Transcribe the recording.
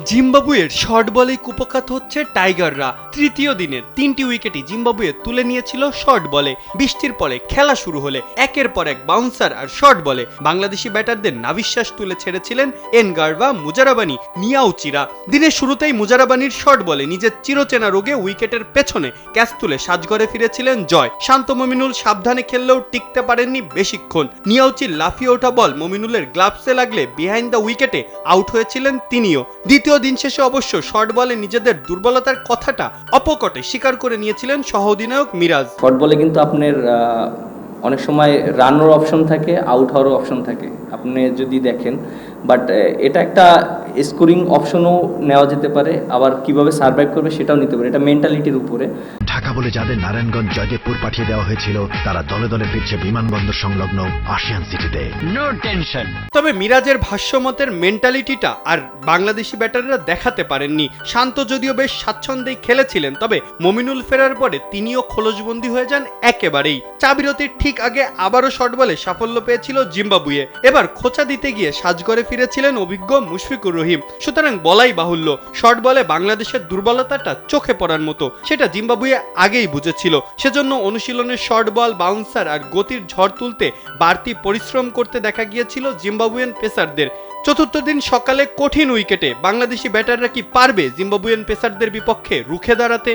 জিম্বাবুয়ের শর্ট বলেই কুপোকাত হচ্ছে টাইগাররা। তৃতীয় দিনের 3টি উইকেটই জিম্বাবুয়ে তুলে নিয়েছিল শর্ট বলে। বৃষ্টির পরে খেলা শুরু হলে একের পর এক বাউন্সার আর শর্ট বলে বাংলাদেশি ব্যাটারদের নাভিশ্বাস তুলে ছেড়েছিলেন এনগার্ভা, মুজারাবানি, নিয়াউচিরা। দিনের শুরুতেই মুজারাবানির শর্ট বলে নিজের চিরচেনা রোগে উইকেটের পেছনে ক্যাচ তুলে সাজঘরে ফিরেছিলেন জয়। শান্ত মমিনুল সাবধানে খেললেও টিকতে পারেননি বেশিক্ষণ। নিয়াউচির লাফিয়ে ওঠা বল মমিনুলের গ্লাভসে লাগলে বিহাইন্ড দ্য উইকেটে আউট হয়েছিলেন তিনিও। দ্বিতীয় দিন শেষে অবশ্য শর্ট বলে নিজেদের দুর্বলতার কথাটা অপকটে স্বীকার করে নিয়েছিলেন সহ অধিনায়ক মিরাজ। শর্ট বলে কিন্তু আপনার অনেক সময় রানের অপশন থাকে, আউট হওয়ারও অপশন থাকে, আপনি যদি দেখেন। বাট এটা একটা স্কোরিং অপশনও নেওয়া যেতে পারে, আবার কিভাবে সার্ভাইভ করবে সেটাও নিতে পারে। এটা মেন্টালিটির উপরে। ঢাকা বলে যাদের নারায়ণগঞ্জ জয়দেবপুর পাঠিয়ে দেওয়া হয়েছিল তারা দলে দলে ফিরছে বিমানবন্দর সংলগ্ন আশিয়ান সিটিতে। No tension. তবে মিরাজের ভাষ্যমতের মেন্টালিটিটা আর বাংলাদেশি ব্যাটাররা দেখাতে পারেননি। শান্ত যদিও বেশ স্বাচ্ছন্দ্যেই খেলেছিলেন, তবে মমিনুল ফেরার পরে তিনিও খোলসবন্দি হয়ে যান একেবারেই। চা বিরতির ঠিক আগে আবারও শর্ট বলে সাফল্য পেয়েছিল জিম্বাবুয়ে। এবার খোঁচা দিতে গিয়ে সাজঘরে ফিরেছিলেন অভিজ্ঞ মুশফিকুর রহিম। সুতরাং বলাই বাহুল্য, শর্ট বলে বাংলাদেশের দুর্বলতাটা চোখে পড়ার মতো। সেটা জিম্বাবুয়ে আগেই বুঝেছিল। সেজন্য অনুশীলনের শর্ট বল, বাউন্সার আর গতির ঝড় তুলতে বাড়তি পরিশ্রম করতে দেখা গিয়েছিল জিম্বাবুয়ান পেসারদের। চতুর্থ দিন সকালে কঠিন উইকেটে বাংলাদেশি ব্যাটাররা কি পারবে জিম্বাবুয়ান পেসারদের বিপক্ষে রুখে দাঁড়াতে?